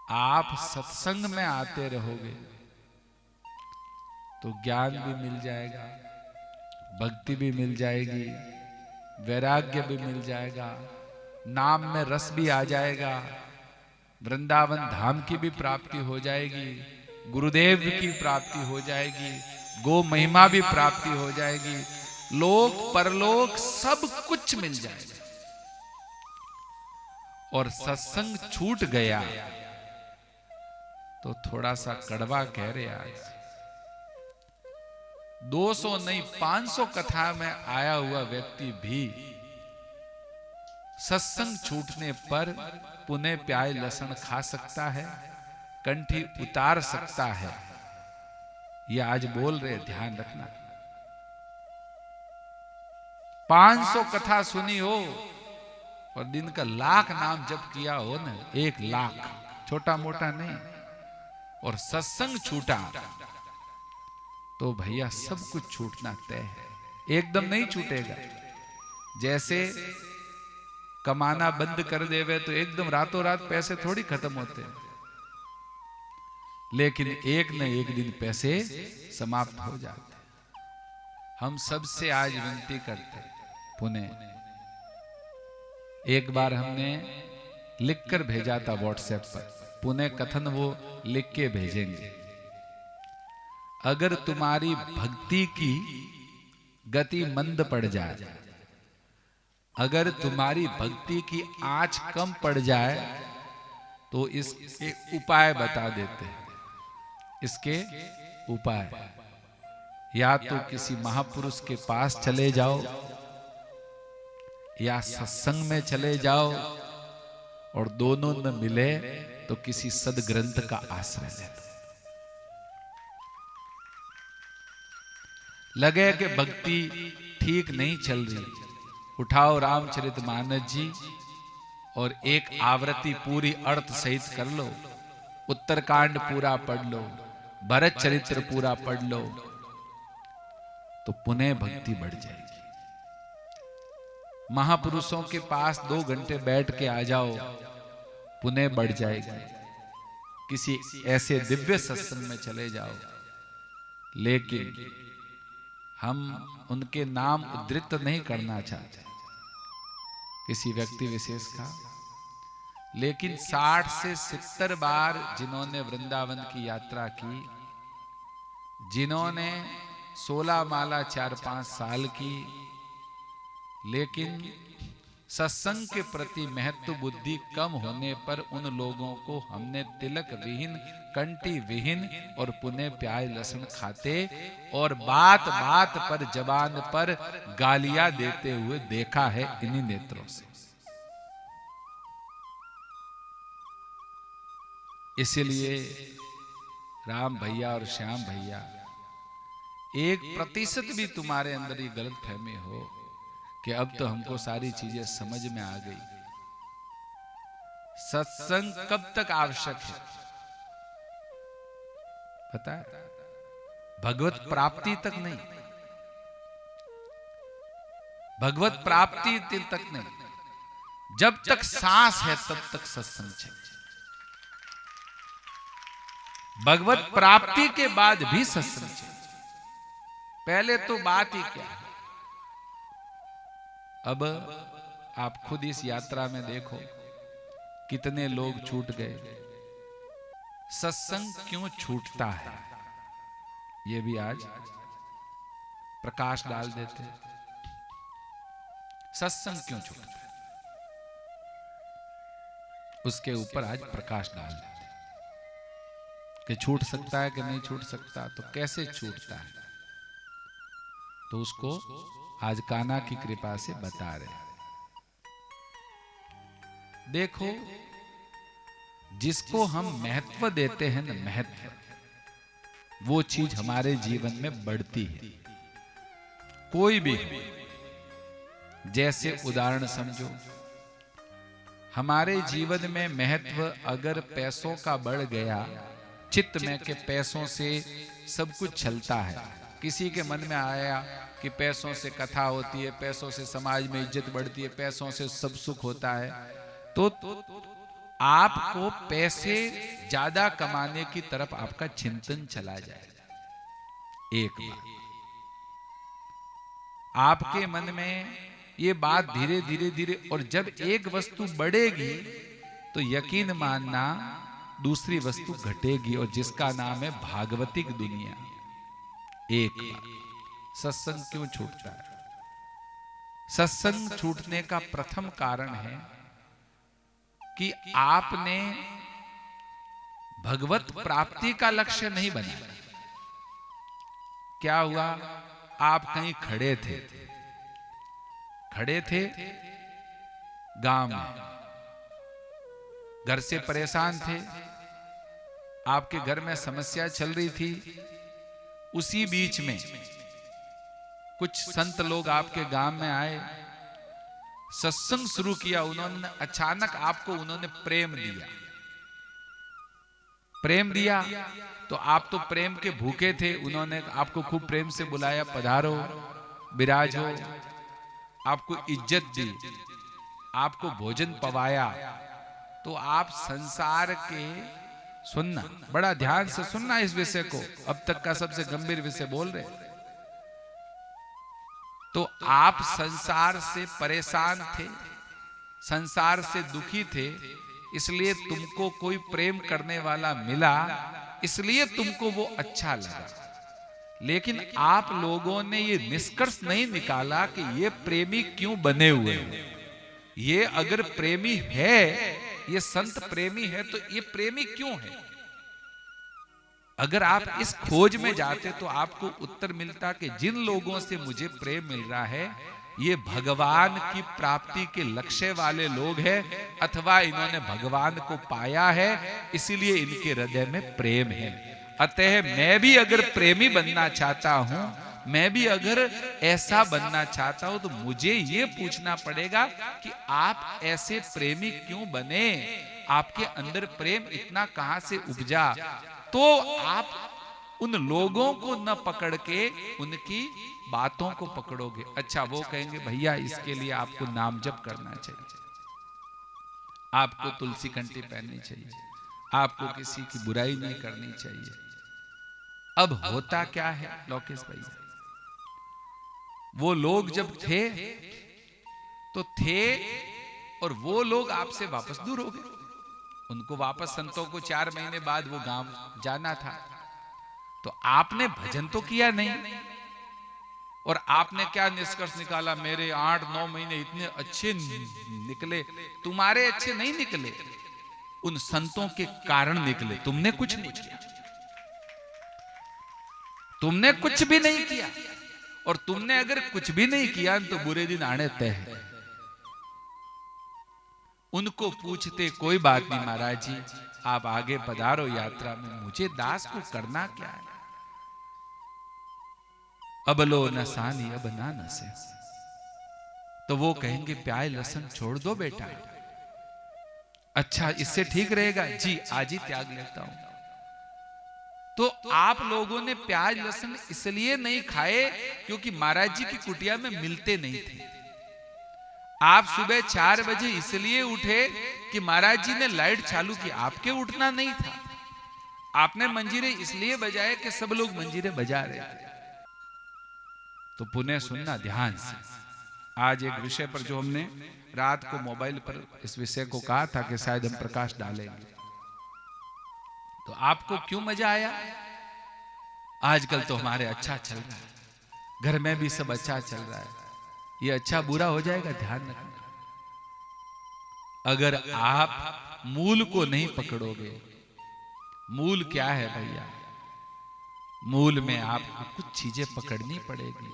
आप सत्संग में आते रहोगे तो ज्ञान भी मिल जाएगा, भक्ति भी मिल जाएगी, वैराग्य भी मिल जाएगा, नाम में रस भी आ जाएगा, वृंदावन धाम की भी प्राप्ति हो जाएगी, गुरुदेव की प्राप्ति हो जाएगी, गो महिमा भी प्राप्ति हो जाएगी, लोक परलोक सब कुछ मिल जाएगा। और सत्संग छूट गया तो थोड़ा सा कड़वा कह रहे आज, 200 नहीं 500 कथा में आया हुआ व्यक्ति भी सत्संग छूटने पर पुनः प्याय लहसुन खा सकता है, कंठी उतार सकता है। ये आज बोल रहे, ध्यान रखना। 500 कथा सुनी हो और दिन का 1,00,000 नाम जप किया हो ना, 1,00,000, छोटा मोटा नहीं, और सत्संग छूटा तो भैया सब कुछ छूटना तय है। एकदम नहीं छूटेगा। जैसे कमाना बंद कर देवे तो एकदम रातों रात पैसे थोड़ी खत्म होते हैं, लेकिन एक न एक दिन पैसे समाप्त हो जाते हैं। हम सबसे आज विनती करते हैं, पुनः एक बार हमने लिखकर भेजा था व्हाट्सएप पर, पुनः कथन वो लिख के भेजेंगे। अगर तुम्हारी भक्ति की गति मंद पड़ जाए, अगर तुम्हारी भक्ति की आंच कम पड़ जाए तो इसके उपाय बता देते हैं। इसके उपाय, या तो किसी महापुरुष के पास चले जाओ, या सत्संग में चले जाओ, और दोनों न मिले तो किसी सदग्रंथ का आश्रय ले लो। लगे कि भक्ति ठीक नहीं चल रही, उठाओ रामचरितमानस जी और एक आवृत्ति पूरी अर्थ सहित कर लो, उत्तरकांड पूरा पढ़ लो, भरत चरित्र पूरा पढ़ लो, तो पुनः भक्ति बढ़ जाएगी। महापुरुषों के पास 2 घंटे बैठ के आ जाओ, पुनः बढ़ जाएगी। किसी ऐसे दिव्य सत्संग में चले जाओ, लेकिन हम उनके नाम उद्धृत नहीं करना चाहते किसी व्यक्ति विशेष का, लेकिन 60 से 70 बार जिन्होंने वृंदावन की यात्रा की, जिन्होंने 16 माला 4-5 साल की, लेकिन सत्संग के प्रति महत्व बुद्धि कम होने पर उन लोगों को हमने तिलक विहीन, कंठी विहीन और पुनः प्याज लहसुन खाते और बात बात पर जबान पर गालियां देते हुए देखा है इन्हीं नेत्रों से। इसलिए राम भैया और श्याम भैया, 1% भी तुम्हारे अंदर ये गलत फहमी हो कि अब तो हमको सारी चीजें समझ में आ गई। सत्संग कब तक आवश्यक है पता है? भगवत प्राप्ति तक नहीं, भगवत प्राप्ति तक नहीं, जब तक सांस है तब तक सत्संग चाहिए। भगवत प्राप्ति के बाद भी सत्संग चाहिए। पहले तो बात ही क्या है। अब आप खुद इस यात्रा में देखो कितने लोग छूट गए। सत्संग क्यों छूटता है ये भी आज प्रकाश डाल देते हैं। सत्संग क्यों छूटता है उसके ऊपर आज प्रकाश डाल देते हैं कि छूट सकता है कि नहीं छूट सकता, तो कैसे छूटता है, तो उसको आज कान्हा की कृपा से बता रहे हैं। देखो, जिसको हम महत्व देते हैं ना, महत्व, वो चीज हमारे जीवन में बढ़ती है। कोई भी, जैसे उदाहरण समझो, हमारे जीवन में महत्व अगर पैसों का बढ़ गया, चित्त में के पैसों से सब कुछ चलता है, किसी के मन में आया कि पैसों से कथा होती है, पैसों से समाज में इज्जत बढ़ती है, पैसों से सब सुख होता है, तो आपको पैसे ज्यादा कमाने की तरफ आपका चिंतन चला जाएगा। एक बात आपके मन में ये बात धीरे धीरे धीरे, और जब एक वस्तु बढ़ेगी तो यकीन मानना दूसरी वस्तु घटेगी, और जिसका नाम है भागवतिक दुनिया। एक बात, सत्संग क्यों छूटता है? सत्संग छूटने का प्रथम कारण है कि आपने भगवत प्राप्ति का लक्ष्य नहीं बनाया। क्या हुआ? आप कहीं खड़े थे गांव में, घर से परेशान थे, आपके घर में समस्या चल रही थी। उसी बीच में कुछ संत लोग आपके गांव में आए, सत्संग शुरू किया उन्होंने। अचानक आपको उन्होंने प्रेम दिया तो आप तो प्रेम के भूखे थे। उन्होंने आपको खूब प्रेम से बुलाया, पधारो, विराजो, आपको इज्जत दी, आपको भोजन पवाया। तो आप संसार के, सुनना, बड़ा ध्यान से सुनना इस विषय को, अब तक का सबसे गंभीर विषय बोल रहे। तो आप संसार से परेशान थे, संसार से दुखी थे, इसलिए तुमको कोई प्रेम करने वाला मिला, इसलिए तुमको वो अच्छा लगा। लेकिन आप लोगों ने ये निष्कर्ष नहीं निकाला कि ये प्रेमी क्यों बने हुए हैं। ये अगर प्रेमी है, ये संत प्रेमी है, तो ये प्रेमी क्यों है? अगर आप इस खोज में जाते तो आपको उत्तर मिलता कि जिन लोगों से मुझे प्रेम मिल रहा है, ये भगवान की प्राप्ति के लक्ष्य वाले लोग हैं, अथवा इन्होंने भगवान को पाया है, इसीलिए इनके हृदय में प्रेम है। अतः मैं भी अगर प्रेमी बनना चाहता हूं, मैं भी अगर ऐसा बनना चाहता हूं, तो मुझे ये पूछना पड़ेगा कि आप ऐसे प्रेमी क्यों बने? आपके अंदर प्रेम इतना कहां से उपजा? तो आप उन लोगों को न पकड़ के उनकी बातों को पकड़ोगे। अच्छा, वो कहेंगे भैया इसके लिए आपको नाम जप करना चाहिए, आपको तुलसी कंठी पहननी चाहिए, आपको किसी की बुराई नहीं करनी चाहिए। अब होता क्या है लोकेश भैया, वो लोग जब थे तो थे, और वो लोग आपसे वापस दूर हो गए। उनको वापस, संतों को 4 महीने बाद वो गांव जाना था, तो आपने भजन तो किया नहीं, और आपने क्या निष्कर्ष निकाला? मेरे 8-9 महीने इतने अच्छे निकले। तुम्हारे अच्छे नहीं निकले, उन संतों के कारण निकले। तुमने कुछ नहीं किया, तुमने कुछ भी नहीं किया, और तुमने अगर कुछ भी नहीं किया तो बुरे दिन आने तय है। उनको पूछते, कोई बात नहीं महाराज जी, आप आगे पधारो यात्रा में, मुझे दास को करना क्या है? अब लो न सानी अब ना नसे। तो वो कहेंगे प्याज लहसुन छोड़ दो बेटा। अच्छा, इससे ठीक रहेगा जी, आज ही त्याग लेता हूं। तो आप लोगों ने प्याज लहसुन इसलिए नहीं खाए क्योंकि महाराज जी की कुटिया में मिलते नहीं थे। आप सुबह 4 बजे इसलिए उठे कि महाराज जी ने लाइट चालू की, आपके उठना नहीं था। आपने मंजीरे इसलिए बजाए कि सब लोग मंजीरे बजा रहे थे। तो पुनः सुनना ध्यान से, आज एक विषय पर जो हमने रात को मोबाइल पर इस विषय को कहा था कि शायद हम प्रकाश डालेंगे, तो आपको क्यों मजा आया? आजकल तो हमारे अच्छा चल रहा है, घर में भी सब अच्छा चल रहा है, ये अच्छा बुरा हो जाएगा, ध्यान रखना। अगर आप मूल को नहीं पकड़ोगे, मूल क्या है भैया? मूल में आपको कुछ चीजें पकड़नी पड़ेगी।